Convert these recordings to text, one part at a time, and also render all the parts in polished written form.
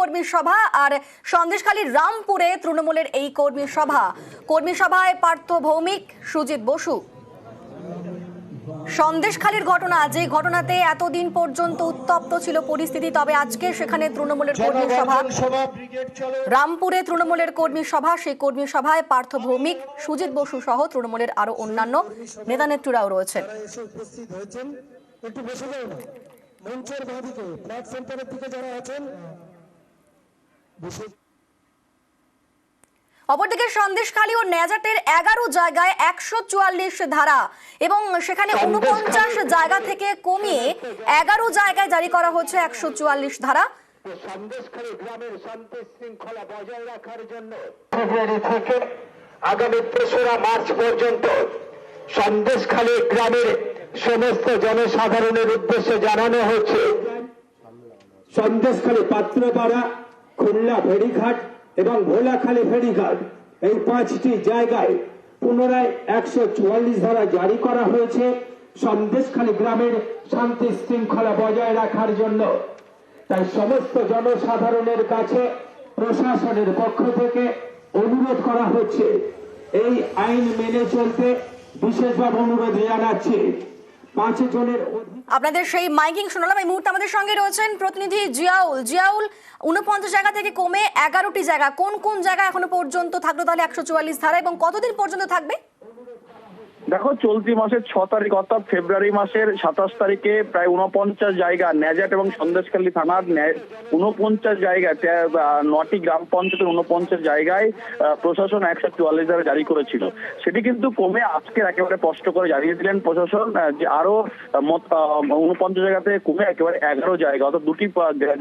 কর্মী সভা, আর সন্দেশখালীর রামপুরে তৃণমূলের এই কর্মী সভায় পার্থ ভৌমিক, সুজিত বসু। সন্দেশখালীর ঘটনা, যে ঘটনাতে এতদিন পর্যন্ত উত্তপ্ত ছিল পরিস্থিতি, তবে আজকে সেখানে তৃণমূলের কর্মী সভা, রামপুরে তৃণমূলের কর্মী সভা। সেই কর্মী সভায় পার্থ ভৌমিক, সুজিত বসু সহ তৃণমূলের আরো অন্যান্য নেতা নেত্রীরাও রয়েছেন। অপরদিকে সন্দেশখালী ও নেজাটের 11 জায়গায় 144 ধারা এবং সেখানে 49 জায়গা থেকে কমিয়ে 11 জায়গায় জারি করা হচ্ছে 144 ধারা। সন্দেশখালী গ্রামের শান্তি শৃঙ্খলা বজায় রাখার জন্য ফেব্রুয়ারি থেকে আগামী 3রা মার্চ পর্যন্ত সন্দেশখালী গ্রামের সমস্ত জনসাধারণের উদ্দেশ্যে জানানো হচ্ছে, সন্দেশখালী পাত্রপাড়া, খুলনা ফেরিঘাট এবং ভোলাখালী ফেরিঘাট, এই 5টি জায়গায় পুনরায় 144 ধারা জারি করা হয়েছে সন্দেশখালী গ্রামের শান্তি শৃঙ্খলা বজায় রাখার জন্য। তাই সমস্ত জনসাধারণের কাছে প্রশাসনের পক্ষ থেকে অনুরোধ করা হচ্ছে এই আইন মেনে চলতে বিশেষভাবে অনুরোধ জানাচ্ছি। 5 জনের আপনাদের সেই মাইকিং শোনালাম। এই মুহূর্তে আমাদের সঙ্গে রয়েছেন প্রতিনিধি জিয়াউল। 49 জায়গা থেকে কমে 11টি জায়গা, কোন কোন জায়গা এখনো পর্যন্ত থাকলো তাহলে 144 ধারা, এবং কতদিন পর্যন্ত থাকবে? দেখো, চলতি মাসের 6 তারিখ অর্থাৎ ফেব্রুয়ারি মাসের 27 তারিখে প্রায় 49 জায়গা নেজাট এবং সন্দেশখালী থানার 49 জায়গায় 9টি গ্রাম পঞ্চায়েতের 49 জায়গায় প্রশাসন 144 ধারা জারি করেছিল। সেটি কিন্তু কমে আজকে একেবারে স্পষ্ট করে জানিয়ে দিলেন প্রশাসন যে আরো 49 জায়গা থেকে কমে একেবারে 11 জায়গা, অর্থাৎ দুটি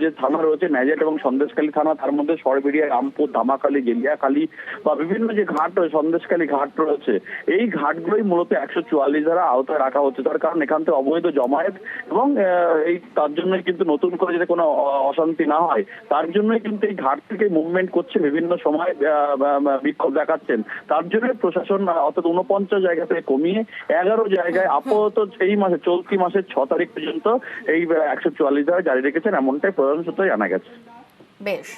যে থানা রয়েছে নেজাট এবং সন্দেশখালী থানা, তার মধ্যে সরবেরিয়া, রামপুর, ধামাখালী, গেলিয়াখালী বা বিভিন্ন যে ঘাট রয়েছে, সন্দেশখালী ঘাট রয়েছে, এই ঘাটগুলোই মূলত 144 ধারা আওতায় রাখা হচ্ছে। তার কারণ এখান থেকে অবৈধ জমায়েত এবং এই তার জন্যই কিন্তু নতুন করে যাতে কোনো অশান্তি না হয় তার জন্যই কিন্তু এই ঘাট থেকে মুভমেন্ট করছে, বিভিন্ন সময় বিক্ষোভ দেখাচ্ছেন। তার জন্য প্রশাসন অর্থাৎ 49 জায়গা থেকে কমিয়ে 11 জায়গায় আপাতত এই মাসে, চলতি মাসের 6 তারিখ পর্যন্ত এই 144 ধারা জারি রেখেছেন, এমনটাই প্রশাসন সূত্রে জানা গেছে। বেশ।